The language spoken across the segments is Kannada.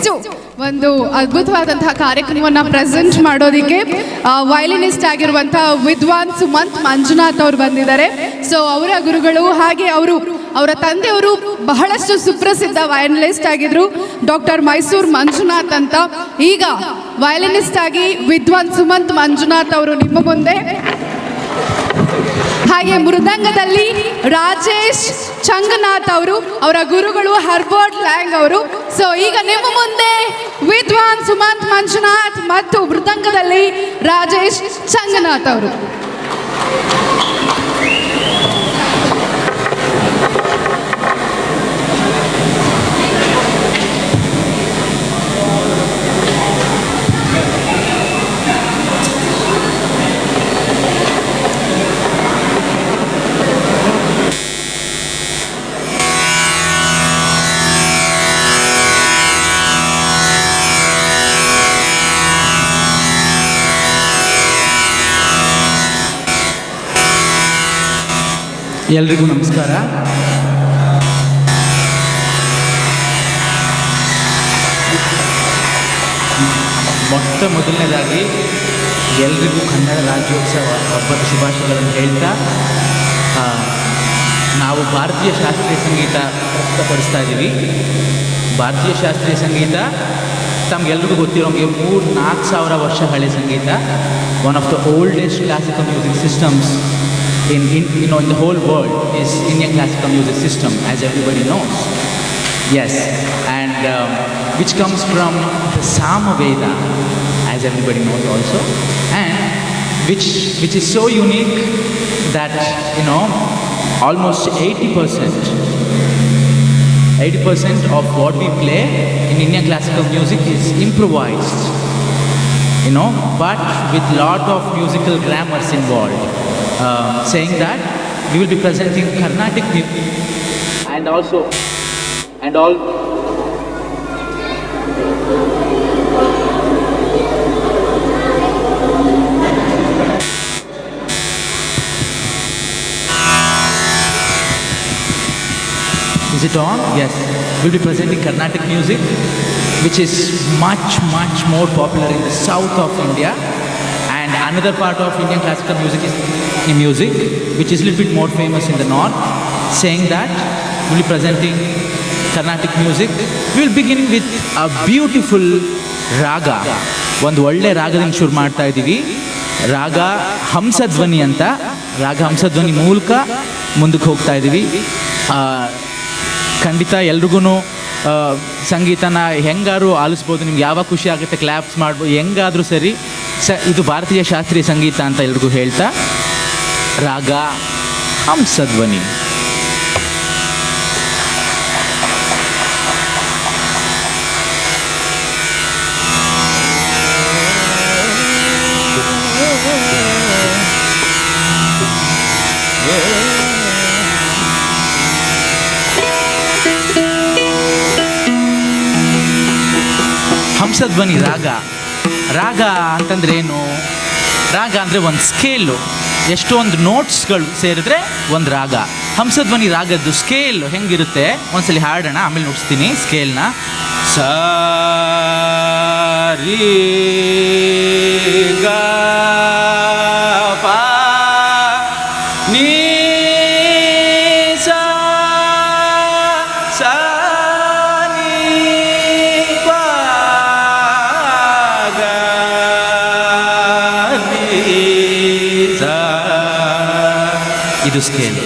ನೆಕ್ಸ್ಟ್ ಒಂದು ಅದ್ಭುತವಾದಂತಹ ಕಾರ್ಯಕ್ರಮವನ್ನು ಪ್ರೆಸೆಂಟ್ ಮಾಡೋದಕ್ಕೆ ವಯಲಿನಿಸ್ಟ್ ಆಗಿರುವಂತಹ ವಿದ್ವಾನ್ ಸುಮಂತ್ ಮಂಜುನಾಥ್ ಅವರು ಬಂದಿದ್ದಾರೆ. ಸೊ ಅವರ ಗುರುಗಳು ಹಾಗೆ ಅವರ ತಂದೆಯವರು ಬಹಳಷ್ಟು ಸುಪ್ರಸಿದ್ಧ ವಯಲಿನಿಸ್ಟ್ ಆಗಿದ್ರು, ಡಾಕ್ಟರ್ ಮೈಸೂರು ಮಂಜುನಾಥ್ ಅಂತ. ಈಗ ವಯಲಿನಿಸ್ಟ್ ಆಗಿ ವಿದ್ವಾನ್ ಸುಮಂತ್ ಮಂಜುನಾಥ್ ಅವರು ನಿಮ್ಮ ಮುಂದೆ, ಹಾಗೆ ಮೃದಂಗದಲ್ಲಿ ರಾಜೇಶ್ ಚಂಗನಾಥ್ ಅವರು, ಅವರ ಗುರುಗಳು ಹರ್ಬರ್ಟ್ ಲ್ಯಾಂಗ್ ಅವರು. ಸೊ ಈಗ ನಿಮ್ಮ ಮುಂದೆ ವಿದ್ವಾನ್ ಸುಮಂತ್ ಮಂಜುನಾಥ್ ಮತ್ತು ಮೃದಂಗದಲ್ಲಿ ರಾಜೇಶ್ ಚಂಗನಾಥ್ ಅವರು. ಎಲ್ರಿಗೂ ನಮಸ್ಕಾರ. ಮೊದಲನೇದಾಗಿ ಎಲ್ರಿಗೂ ಕನ್ನಡ ರಾಜ್ಯೋತ್ಸವ ಹಬ್ಬದ ಶುಭಾಶಯಗಳನ್ನು ಹೇಳ್ತಾ, ನಾವು ಭಾರತೀಯ ಶಾಸ್ತ್ರೀಯ ಸಂಗೀತ ಪ್ರಸ್ತುತಪಡಿಸ್ತಾ ಇದ್ದೀವಿ. ಭಾರತೀಯ ಶಾಸ್ತ್ರೀಯ ಸಂಗೀತ ತಮಗೆಲ್ರಿಗೂ ಗೊತ್ತಿರೋಂಗೆ 3,000-4,000 ವರ್ಷ ಹಳೆ ಸಂಗೀತ. One of the oldest classical music systems in the whole world is Indian classical music system, as everybody knows. Yes, and which comes from the Samaveda, as everybody knows also, and which is so unique that almost 80% of what we play in Indian classical music is improvised, but with lot of musical grammars involved. Saying that we will be presenting Carnatic music and all. Is it on? Yes. We'll be presenting Carnatic music, which is much more popular in the south of India. And another part of Indian classical music is music, which is a little bit more famous in the north. Saying that, we'll be presenting Carnatic music. We'll begin with a beautiful raga. ಒಂದು ಒಳ್ಳೆ ರಾಗದಿಂದ ಶುರು ಮಾಡ್ತಾ ಇದ್ದೀವಿ. ರಾಗ ಹಂಸಧ್ವನಿ ಅಂತ. ರಾಗ ಹಂಸಧ್ವನಿ ಮೂಲಕ ಮುಂದಕ್ಕೆ ಹೋಗ್ತಾ ಇದ್ದೀವಿ. ಖಂಡಿತ ಎಲ್ರಿಗೂ ಸಂಗೀತನ ಹೆಂಗಾರು ಆಲಿಸ್ಬೋದು, ನಿಮ್ಗೆ ಯಾವಾಗ ಖುಷಿ ಆಗುತ್ತೆ ಕ್ಲ್ಯಾಪ್ಸ್ ಮಾಡ್ಬೋದು, ಹೆಂಗಾದರೂ ಸರಿ. ಇದು ಭಾರತೀಯ ಶಾಸ್ತ್ರೀಯ ಸಂಗೀತ ಅಂತ ಎಲ್ರಿಗೂ ಹೇಳ್ತಾ, ರಾಗ ಹಂಸಧ್ವನಿ. ಹಂಸಧ್ವನಿ ರಾಗ. ರಾಗ ಅಂತಂದ್ರೆ ಏನು? ರಾಗ ಅಂದರೆ ಒಂದು ಸ್ಕೇಲು, ಎಷ್ಟೊಂದು ನೋಟ್ಸ್ಗಳು ಸೇರಿದ್ರೆ ಒಂದು ರಾಗ. ಹಂಸಧ್ವನಿ ರಾಗದ್ದು ಸ್ಕೇಲ್ ಹೆಂಗಿರುತ್ತೆ ಒಂದ್ಸಲಿ ಹಾಡೋಣ, ಆಮೇಲೆ ನುಡಿಸ್ತೀನಿ ಸ್ಕೇಲ್ನ. ಸ ರಿ ಗ ಪ ನೀ ಸ ಸ ನೀ ಪ ಗ ನೀ ಸ. ಇದು ಸ್ಕೇಲ್.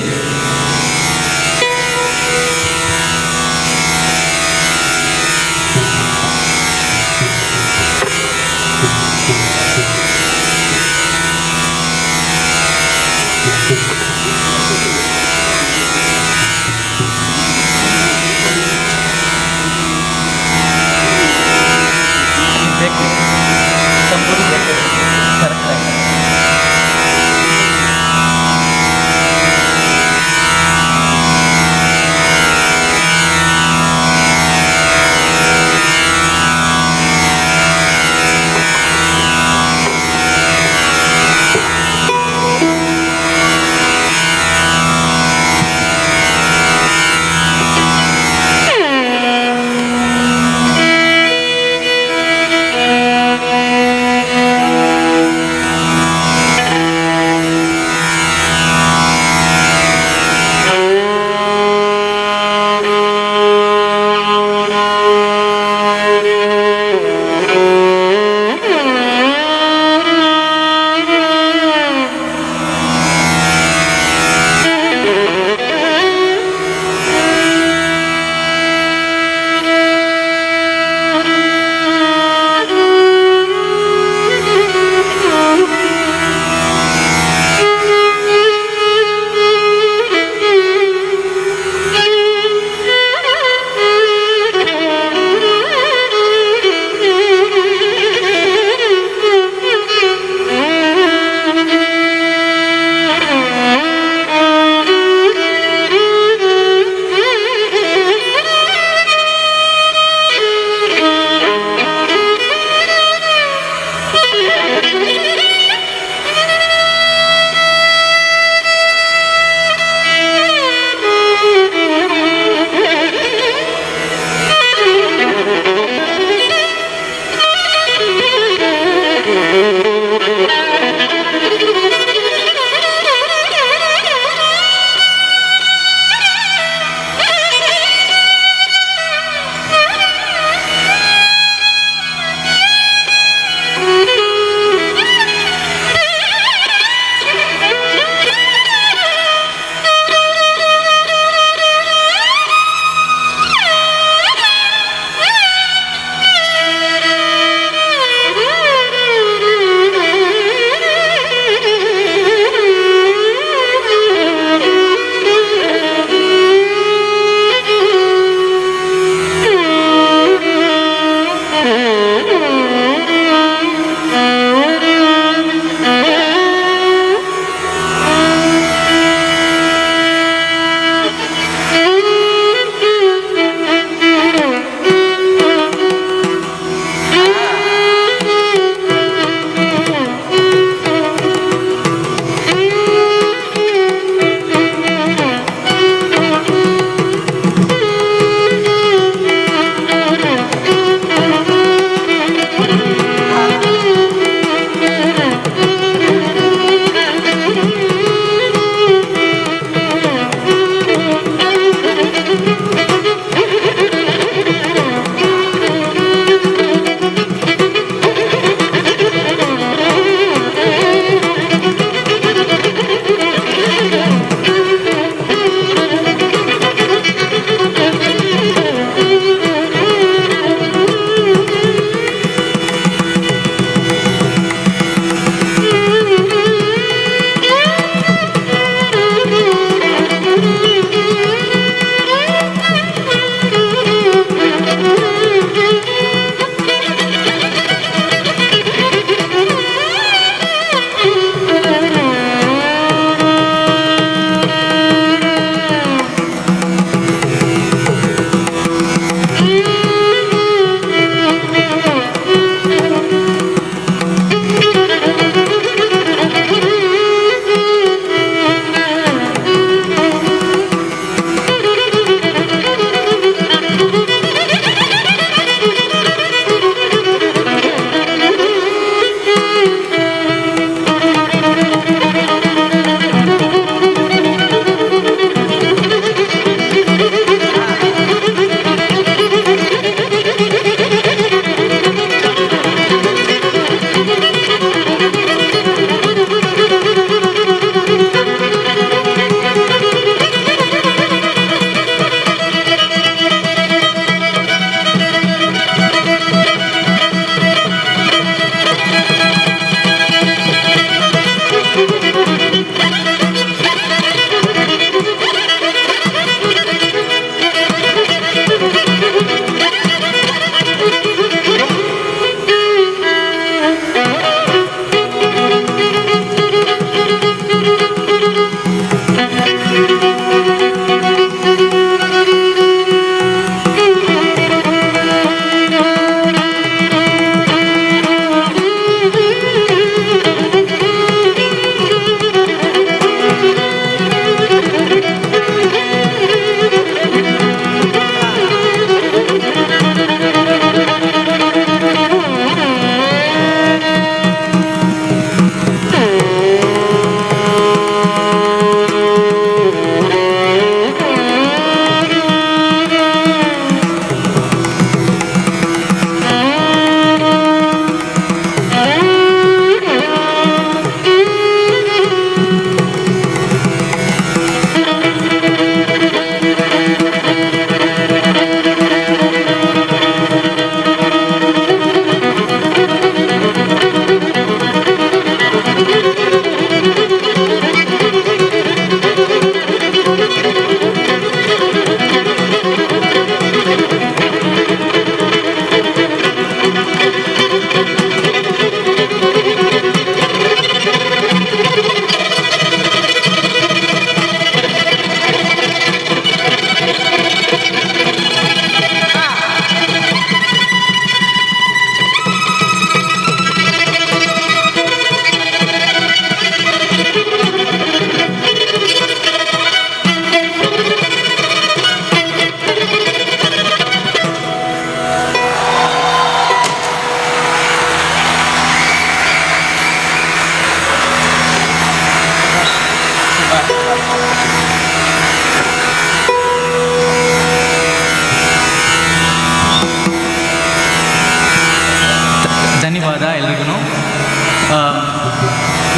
ಧನ್ಯವಾದ ಎಲ್ರಿಗೂ.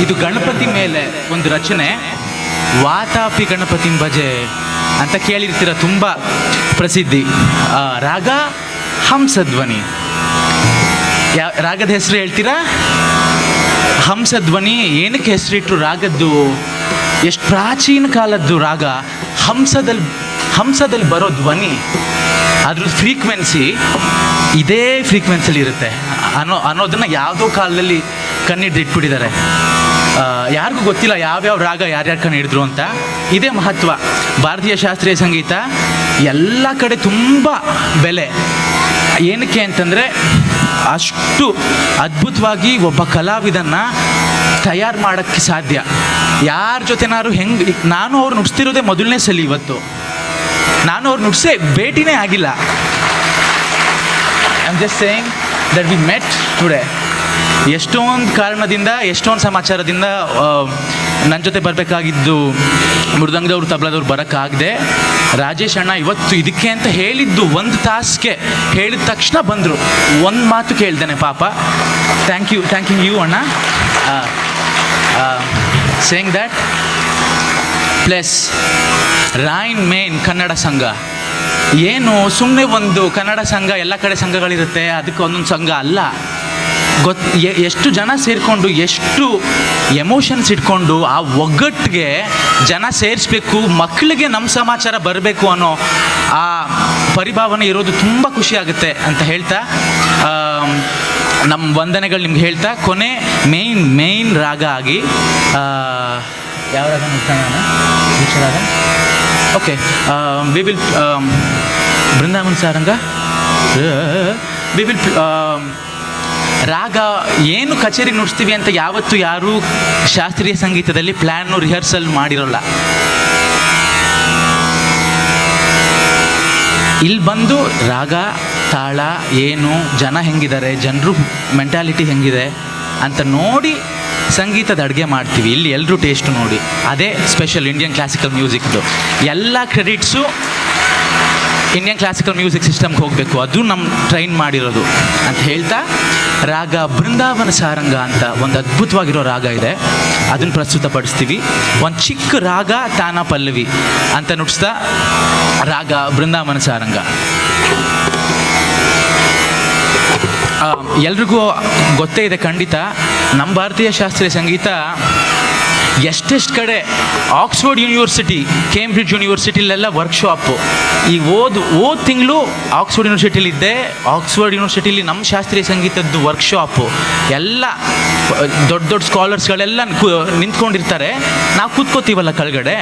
ಇದು ಗಣಪತಿ ಮೇಲೆ ಒಂದು ರಚನೆ, ವಾತಾಪಿ ಗಣಪತಿ ಭಜೆ ಅಂತ ಕೇಳಿರ್ತೀರ, ತುಂಬ ಪ್ರಸಿದ್ಧಿ. ರಾಗ ಹಂಸಧ್ವನಿ. ರಾಗದ ಹೆಸರು ಹೇಳ್ತೀರಾ? ಹಂಸಧ್ವನಿ. ಏನಕ್ಕೆ ಹೆಸರಿಟ್ರು ರಾಗದ್ದು? ಎಷ್ಟು ಪ್ರಾಚೀನ ಕಾಲದ್ದು ರಾಗ. ಹಂಸದಲ್ಲಿ ಬರೋ ಧ್ವನಿ, ಅದ್ರ ಫ್ರೀಕ್ವೆನ್ಸಿ ಇದೇ ಫ್ರೀಕ್ವೆನ್ಸಿಲಿ ಇರುತ್ತೆ ಅನ್ನೋದನ್ನು ಯಾವುದೋ ಕಾಲದಲ್ಲಿ ಕಣ್ಣಿಡ್ದಿಟ್ಬಿಟ್ಟಿದ್ದಾರೆ. ಯಾರಿಗೂ ಗೊತ್ತಿಲ್ಲ ಯಾವ್ಯಾವ ರಾಗ ಯಾರ್ಯಾರು ಕಣ್ಣು ಹಿಡಿದ್ರು ಅಂತ. ಇದೇ ಮಹತ್ವ. ಭಾರತೀಯ ಶಾಸ್ತ್ರೀಯ ಸಂಗೀತ ಎಲ್ಲ ಕಡೆ ತುಂಬ ಬೆಲೆ. ಏನಕ್ಕೆ ಅಂತಂದರೆ ಅಷ್ಟು ಅದ್ಭುತವಾಗಿ ಒಬ್ಬ ಕಲಾವಿದನ್ನು ತಯಾರು ಮಾಡೋಕ್ಕೆ ಸಾಧ್ಯ. ಯಾರ ಜೊತೆನಾದ್ರು ಹೆಂಗೆ, ನಾನು ಅವ್ರು ನುಡಿಸ್ತಿರೋದೇ ಮೊದಲನೇ ಸಲ. ಇವತ್ತು ನಾನು ಅವ್ರು ನುಡಿಸೇ ಭೇಟಿನೇ ಆಗಿಲ್ಲ. I am just saying that we met today. ಎಷ್ಟೊಂದು ಕಾರಣದಿಂದ, ಎಷ್ಟೊಂದು ಸಮಾಚಾರದಿಂದ ನನ್ನ ಜೊತೆ ಬರಬೇಕಾಗಿದ್ದು ಮೃದಂಗದವ್ರು, ತಬಲದವ್ರು ಬರೋಕ್ಕಾಗದೆ. ರಾಜೇಶ್ ಅಣ್ಣ ಇವತ್ತು ಇದಕ್ಕೆ ಅಂತ ಹೇಳಿದ್ದು 1 ತಾಸಿಗೆ ಹೇಳಿದ ತಕ್ಷಣ ಬಂದರು. ಒಂದು ಮಾತು ಕೇಳ್ದೇನೆ ಪಾಪ. ಥ್ಯಾಂಕಿಂಗ್ ಯು ಅಣ್ಣ. Saying that plus Rayan main Kannada ಸಂಘ ಏನು ಸುಮ್ಮನೆ ಒಂದು ಕನ್ನಡ ಸಂಘ, ಎಲ್ಲ ಕಡೆ ಸಂಘಗಳಿರುತ್ತೆ, ಅದಕ್ಕೆ ಒಂದೊಂದು ಸಂಘ ಅಲ್ಲ. ಎಷ್ಟು ಜನ ಸೇರಿಕೊಂಡು, ಎಷ್ಟು ಎಮೋಷನ್ಸ್ ಇಟ್ಕೊಂಡು ಆ ಒಗ್ಗಟ್ಟಿಗೆ ಜನ ಸೇರಿಸ್ಬೇಕು, ಮಕ್ಕಳಿಗೆ ನಮ್ಮ ಸಮಾಚಾರ ಬರಬೇಕು ಅನ್ನೋ ಆ ಪರಿಭಾವನೆ ಇರೋದು ತುಂಬ ಖುಷಿ ಆಗುತ್ತೆ ಅಂತ ಹೇಳ್ತಾ, ನಮ್ಮ ವಂದನೆಗಳು ನಿಮ್ಗೆ ಹೇಳ್ತಾ, ಕೊನೆ ಮೇಯ್ನ್ ರಾಗ ಆಗಿ ಯಾವ ರಾಗ ನೋಡ್ತಾನ? Okay, we will Brindavan Saranga. We will ರಾಗ ಏನು ಕಚೇರಿಗೆ ನುಡಿಸ್ತೀವಿ ಅಂತ ಯಾವತ್ತು ಯಾರೂ ಶಾಸ್ತ್ರೀಯ ಸಂಗೀತದಲ್ಲಿ ಪ್ಲ್ಯಾನು ರಿಹರ್ಸಲ್ ಮಾಡಿರೋಲ್ಲ. ಇಲ್ಲಿ ಬಂದು ರಾಗ ತಾಳ ಏನು, ಜನ ಹೆಂಗಿದ್ದಾರೆ, ಜನರು ಮೆಂಟಾಲಿಟಿ ಹೆಂಗಿದೆ ಅಂತ ನೋಡಿ ಸಂಗೀತದ ಅಡುಗೆ ಮಾಡ್ತೀವಿ. ಇಲ್ಲಿ ಎಲ್ಲರೂ ಟೇಸ್ಟು ನೋಡಿ. ಅದೇ ಸ್ಪೆಷಲ್ ಇಂಡಿಯನ್ ಕ್ಲಾಸಿಕಲ್ ಮ್ಯೂಸಿಕ್ದು. ಎಲ್ಲ ಕ್ರೆಡಿಟ್ಸು ಇಂಡಿಯನ್ ಕ್ಲಾಸಿಕಲ್ ಮ್ಯೂಸಿಕ್ ಸಿಸ್ಟಮ್ಗೆ ಹೋಗಬೇಕು. ಅದು ನಮ್ಮ ಟ್ರೈನ್ ಮಾಡಿರೋದು ಅಂತ ಹೇಳ್ತಾ, ರಾಗ ಬೃಂದಾವನ ಸಾರಂಗ ಅಂತ ಒಂದು ಅದ್ಭುತವಾಗಿರೋ ರಾಗ ಇದೆ, ಅದನ್ನು ಪ್ರಸ್ತುತಪಡಿಸ್ತೀವಿ. ಒಂದು ಚಿಕ್ಕ ರಾಗ ತಾನ ಪಲ್ಲವಿ ಅಂತ ನುಡಿಸ್ತಾ ರಾಗ ಬೃಂದಾವನ ಸಾರಂಗ. ಎಲ್ರಿಗೂ ಗೊತ್ತೇ ಇದೆ ಖಂಡಿತ, ನಮ್ಮ ಭಾರತೀಯ ಶಾಸ್ತ್ರೀಯ ಸಂಗೀತ ಎಷ್ಟೆಷ್ಟು ಕಡೆ ಆಕ್ಸ್ಫರ್ಡ್ ಯೂನಿವರ್ಸಿಟಿ, ಕೇಂಬ್ರಿಡ್ಜ್ ಯೂನಿವರ್ಸಿಟಿಲೆಲ್ಲ ವರ್ಕ್ಶಾಪು. ಈ ಓದ್ ತಿಂಗಳು ಆಕ್ಸ್ಫರ್ಡ್ ಯೂನಿವರ್ಸಿಟಿಲಿದ್ದೆ. ಆಕ್ಸ್ಫರ್ಡ್ ಯೂನಿವರ್ಸಿಟಿಲಿ ನಮ್ಮ ಶಾಸ್ತ್ರೀಯ ಸಂಗೀತದ್ದು ವರ್ಕ್ಶಾಪು. ಎಲ್ಲ ದೊಡ್ಡ ಸ್ಕಾಲರ್ಸ್ಗಳೆಲ್ಲ ನಿಂತ್ಕೊಂಡಿರ್ತಾರೆ. ನಾವು ಕೂತ್ಕೋತೀವಲ್ಲ ಕೆಳಗಡೆ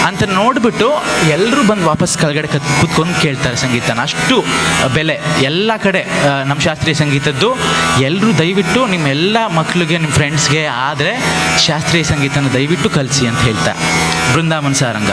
ಅಂತ ನೋಡಿಬಿಟ್ಟು ಎಲ್ಲರೂ ಬಂದು ವಾಪಸ್ ಕೆಳಗಡೆ ಕೂತ್ಕೊಂಡು ಕೇಳ್ತಾರೆ ಸಂಗೀತನ. ಅಷ್ಟು ಬೆಲೆ ಎಲ್ಲ ಕಡೆ ನಮ್ಮ ಶಾಸ್ತ್ರೀಯ ಸಂಗೀತದ್ದು. ಎಲ್ಲರೂ ದಯವಿಟ್ಟು ನಿಮ್ಮೆಲ್ಲ ಮಕ್ಕಳಿಗೆ, ನಿಮ್ಮ ಫ್ರೆಂಡ್ಸ್ಗೆ ಆದರೆ ಶಾಸ್ತ್ರೀಯ ಸಂಗೀತನ ದಯವಿಟ್ಟು ಕಲಿಸಿ ಅಂತ ಹೇಳ್ತಾ, Brindavan Saranga.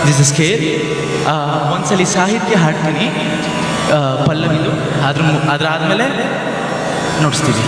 This is scale. ಒಂದ್ಸಲಿ ಸಾಹಿತ್ಯ ಹಾಡ್ತೀನಿ, ಪಲ್ಲವಿದು, ಅದಾದಮೇಲೆ ನೋಡಿಸ್ತೀವಿ.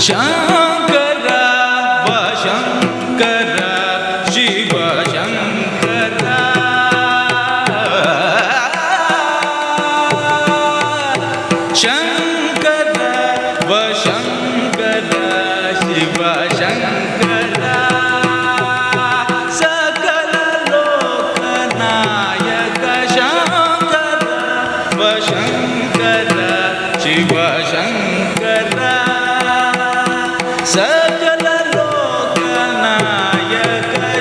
ಶಂಕರ ಶಂಕರ ಶಿವ ಶಂಕರ ಶಂಕರ ಶಂಕರ ಶಿವ ಶಂಕರ ಸಕಲ ಲೋಕನಾಯಕ ಶಂಕರ ಶಂಕರ ಶಿವ ಶಂಕರ ಸಕಲ ಲೋಕನಾಯಕ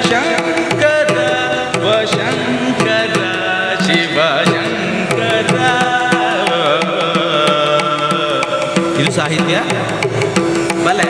ಶಂಕರ ಶಂಕರ ಶಿವ ಶಂಕರ. ಇದು ಸಾಹಿತ್ಯ ಬಲೆ.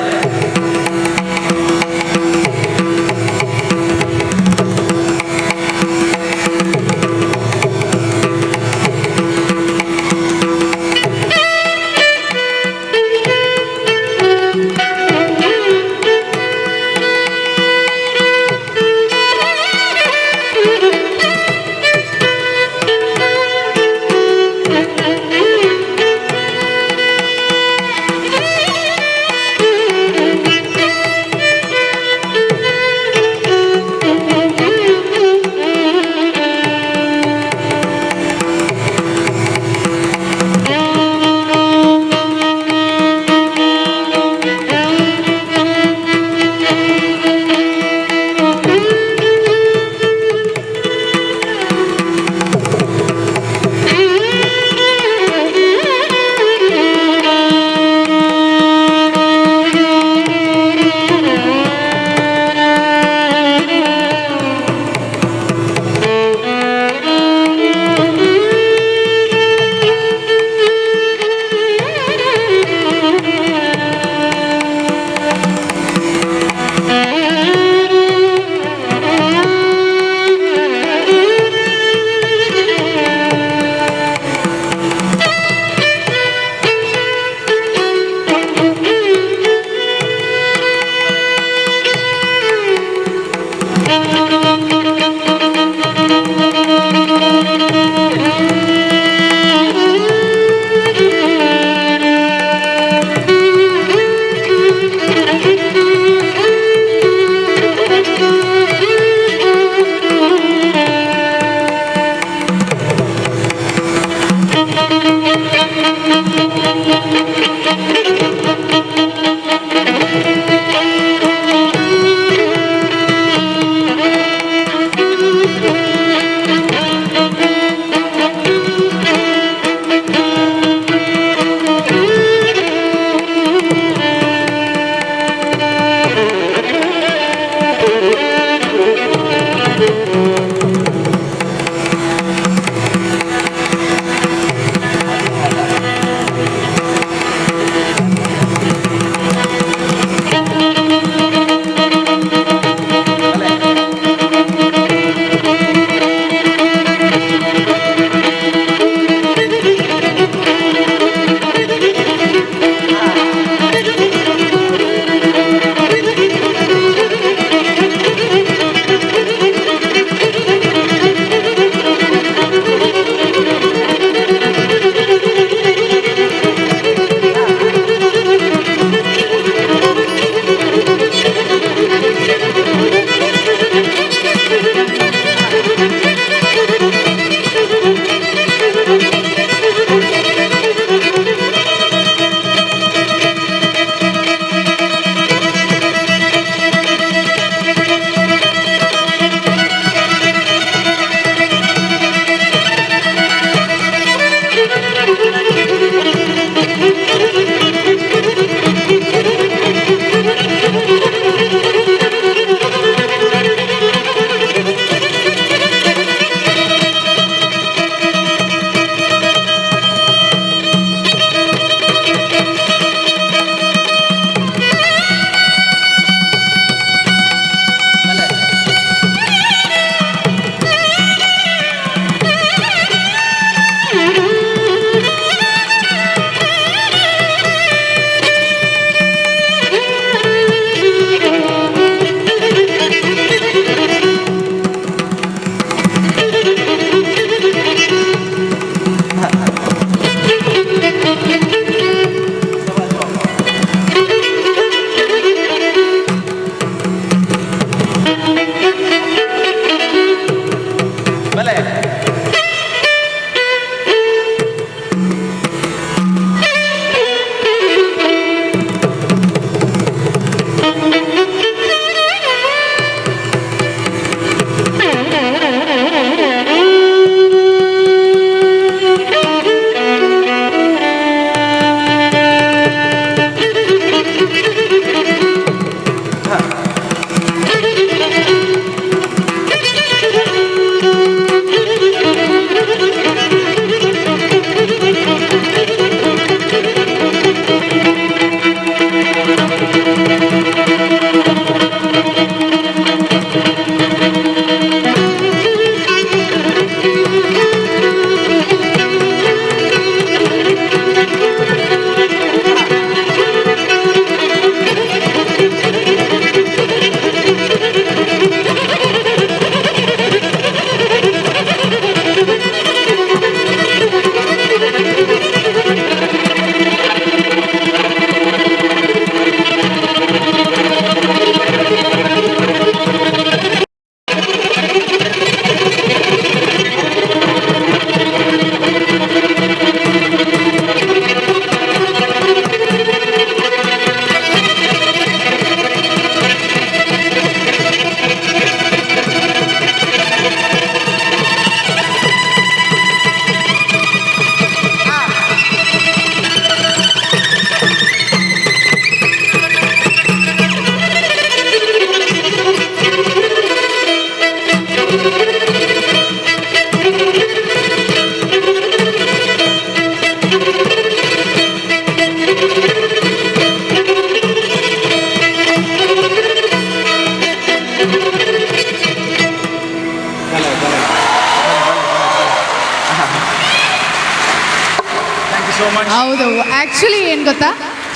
ಆ್ಯಕ್ಚುಲಿ ಏನು ಗೊತ್ತಾ,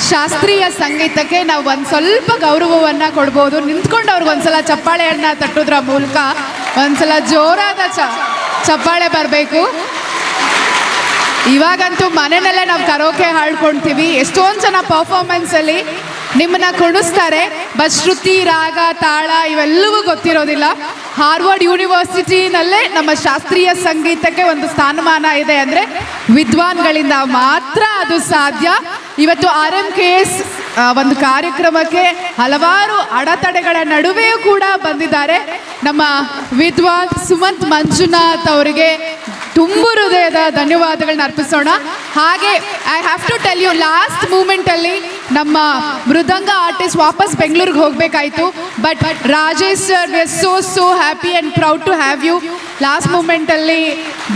ಶಾಸ್ತ್ರೀಯ ಸಂಗೀತಕ್ಕೆ ನಾವು ಒಂದು ಸ್ವಲ್ಪ ಗೌರವವನ್ನು ಕೊಡ್ಬೋದು. ನಿಂತ್ಕೊಂಡು ಅವ್ರಿಗೆ ಒಂದ್ಸಲ ಚಪ್ಪಾಳೆಯನ್ನು ತಟ್ಟೋದ್ರ ಮೂಲಕ ಒಂದ್ಸಲ ಜೋರಾದ ಚಪ್ಪಾಳೆ ಬರಬೇಕು. ಇವಾಗಂತೂ ಮನೆಯಲ್ಲೇ ನಾವು ಕರೋಕೆ ಹಾಡ್ಕೊಳ್ತೀವಿ. ಎಷ್ಟೊಂದು ಜನ ಪರ್ಫಾರ್ಮೆನ್ಸಲ್ಲಿ ನಿಮ್ಮನ್ನ ಕುಣಿಸ್ತಾರೆ, ಬಟ್ ಶ್ರುತಿ, ರಾಗ, ತಾಳ ಇವೆಲ್ಲವೂ ಗೊತ್ತಿರೋದಿಲ್ಲ. ಹಾರ್ವರ್ಡ್ ಯೂನಿವರ್ಸಿಟಿನಲ್ಲೇ ನಮ್ಮ ಶಾಸ್ತ್ರೀಯ ಸಂಗೀತಕ್ಕೆ ಒಂದು ಸ್ಥಾನಮಾನ ಇದೆ ಅಂದರೆ ವಿದ್ವಾನ್ಗಳಿಂದ ಮಾತ್ರ ಅದು ಸಾಧ್ಯ. ಇವತ್ತು RMKS ಒಂದು ಕಾರ್ಯಕ್ರಮಕ್ಕೆ ಹಲವಾರು ಅಡೆತಡೆಗಳ ನಡುವೆಯೂ ಕೂಡ ಬಂದಿದ್ದಾರೆ. ನಮ್ಮ ವಿದ್ವಾನ್ ಸುಮಂತ್ ಮಂಜುನಾಥ್ ಅವರಿಗೆ ತುಂಬು ಹೃದಯದ ಧನ್ಯವಾದಗಳನ್ನ ಅರ್ಪಿಸೋಣ. ಹಾಗೆ I have to tell you, last ಮೂಮೆಂಟಲ್ಲಿ ನಮ್ಮ ಮೃದಂಗ ಆರ್ಟಿಸ್ಟ್ ವಾಪಸ್ ಬೆಂಗಳೂರಿಗೆ ಹೋಗಬೇಕಾಯಿತು. But Rajesh sir, we are so happy and proud to have you. Last ಮೂಮೆಂಟಲ್ಲಿ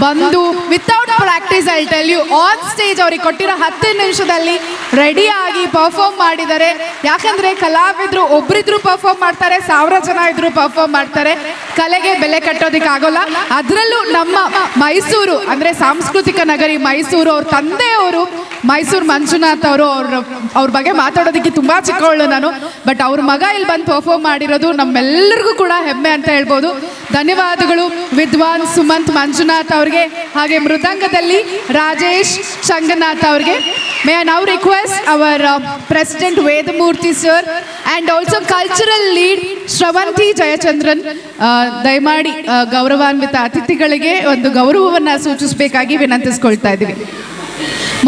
ಬಂದು without practice I tell you, on stage ಅವ್ರಿಗೆ ಕೊಟ್ಟಿರೋ 10 ನಿಮಿಷದಲ್ಲಿ ರೆಡಿಯಾಗಿ ಪರ್ಫಾರ್ಮ್ ಮಾಡಿದ್ದಾರೆ. ಯಾಕಂದರೆ ಕಲಾವಿದರು ಒಬ್ಬರಿದ್ರು ಪರ್ಫಾರ್ಮ್ ಮಾಡ್ತಾರೆ, 1000 ಜನ ಇದ್ರು ಪರ್ಫಾರ್ಮ್ ಮಾಡ್ತಾರೆ. ಕಲೆಗೆ ಬೆಲೆ ಕಟ್ಟೋದಕ್ಕಾಗೋಲ್ಲ. ಅದರಲ್ಲೂ ನಮ್ಮ ಮೈಸೂರು ಅಂದರೆ ಸಾಂಸ್ಕೃತಿಕ ನಗರಿ ಮೈಸೂರು, ಅವ್ರ ತಂದೆಯವರು ಮೈಸೂರು ಮಂಜುನಾಥ್ ಅವರು. ಅವ್ರ ಬಗ್ಗೆ ಮಾತಾಡೋದಕ್ಕೆ ತುಂಬ ಚಿಕ್ಕವಳು ನಾನು, ಬಟ್ ಅವ್ರ ಮಗ ಇಲ್ಲಿ ಬಂದು ಪರ್ಫಾರ್ಮ್ ಮಾಡಿರೋದು ನಮ್ಮೆಲ್ಲರಿಗೂ ಕೂಡ ಹೆಮ್ಮೆ ಅಂತ ಹೇಳ್ಬೋದು. ಧನ್ಯವಾದಗಳು ವಿದ್ವಾನ್ ಸುಮಂತ್ ಮಂಜುನಾಥ್ ಅವ್ರಿಗೆ. ಹಾಗೆ ಮೃದಂಗದಲ್ಲಿ ರಾಜೇಶ್ ಚಂಗನಾಥ್ ಅವ್ರಿಗೆ. May I now request our president Vedamurthy sir and also cultural lead Shravanthi Jayachandran, ದಯಮಾಡಿ ಗೌರವಾನ್ವಿತ ಅತಿಥಿಗಳಿಗೆ ಒಂದು ಗೌರವವನ್ನು ಸೂಚಿಸಬೇಕಾಗಿ ವಿನಂತಿಸ್ಕೊಳ್ತಾ ಇದ್ದೀವಿ.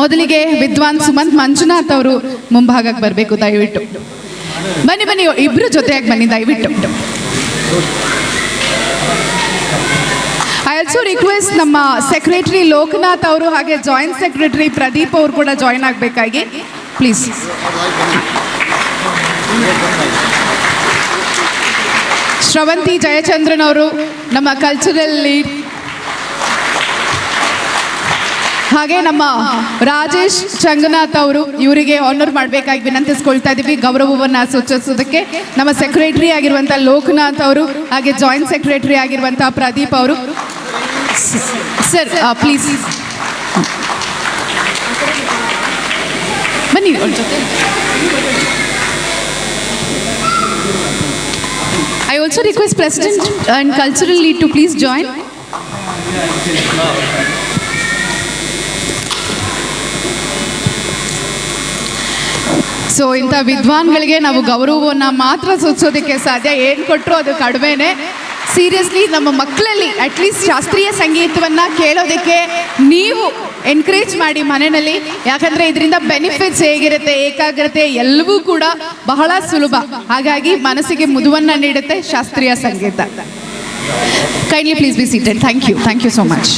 ಮೊದಲಿಗೆ ವಿದ್ವಾನ್ ಸುಮಂತ್ ಮಂಜುನಾಥ್ ಅವರು ಮುಂಭಾಗಕ್ಕೆ ಬರಬೇಕು, ದಯವಿಟ್ಟು ಬನ್ನಿ. ಇಬ್ಬರು ಜೊತೆಯಾಗಿ ಬನ್ನಿ ದಯವಿಟ್ಟು. ಐ ಆಲ್ಸೋ ರಿಕ್ವೆಸ್ಟ್ ನಮ್ಮ ಸೆಕ್ರೆಟರಿ ಲೋಕನಾಥ್ ಅವರು ಹಾಗೆ ಜಾಯಿಂಟ್ ಸೆಕ್ರೆಟರಿ ಪ್ರದೀಪ್ ಅವರು ಕೂಡ ಜಾಯಿನ್ ಆಗಬೇಕಾಗಿ ಪ್ಲೀಸ್. ಶ್ರವಂತಿ ಜಯಚಂದ್ರನ್ ಅವರು ನಮ್ಮ ಕಲ್ಚರಲ್ ಲೀಡ್, ಹಾಗೆ ನಮ್ಮ ರಾಜೇಶ್ ಚಂಗನಾಥ್ ಅವರು, ಇವರಿಗೆ ಆನರ್ ಮಾಡಬೇಕಾಗಿ ವಿನಂತಿಸ್ಕೊಳ್ತಾ ಇದ್ದೀವಿ ಗೌರವವನ್ನು ಸೂಚಿಸೋದಕ್ಕೆ. ನಮ್ಮ ಸೆಕ್ರೆಟರಿ ಆಗಿರುವಂಥ ಲೋಕನಾಥ್ ಅವರು ಹಾಗೆ ಜಾಯಿಂಟ್ ಸೆಕ್ರೆಟರಿ ಆಗಿರುವಂಥ ಪ್ರದೀಪ್ ಅವರು. ಸರ್ ಪ್ಲೀಸ್ ಬನ್ನಿ. I also request president and cultural lead to please join. So ಇಂಥ ವಿದ್ವಾನ್ಗಳಿಗೆ ನಾವು ಗೌರವವನ್ನು ಮಾತ್ರ ಸೂಚಿಸೋದಕ್ಕೆ ಸಾಧ್ಯ, ಏನು ಕೊಟ್ಟರು ಅದು ಕಡಿಮೆನೇ. ಸೀರಿಯಸ್ಲಿ ನಮ್ಮ ಮಕ್ಕಳಲ್ಲಿ ಅಟ್ಲೀಸ್ಟ್ ಶಾಸ್ತ್ರೀಯ ಸಂಗೀತವನ್ನು ಕೇಳೋದಕ್ಕೆ ನೀವು ಎನ್ಕರೇಜ್ ಮಾಡಿ ಮನೆಯಲ್ಲಿ. ಯಾಕಂದರೆ ಇದರಿಂದ ಬೆನಿಫಿಟ್ಸ್ ಹೇಗಿರುತ್ತೆ, ಏಕಾಗ್ರತೆ ಎಲ್ಲವೂ ಕೂಡ ಬಹಳ ಸುಲಭ. ಹಾಗಾಗಿ ಮನಸ್ಸಿಗೆ ಮುದುವನ್ನು ನೀಡುತ್ತೆ ಶಾಸ್ತ್ರೀಯ ಸಂಗೀತ. Kindly please be seated. Thank you so much.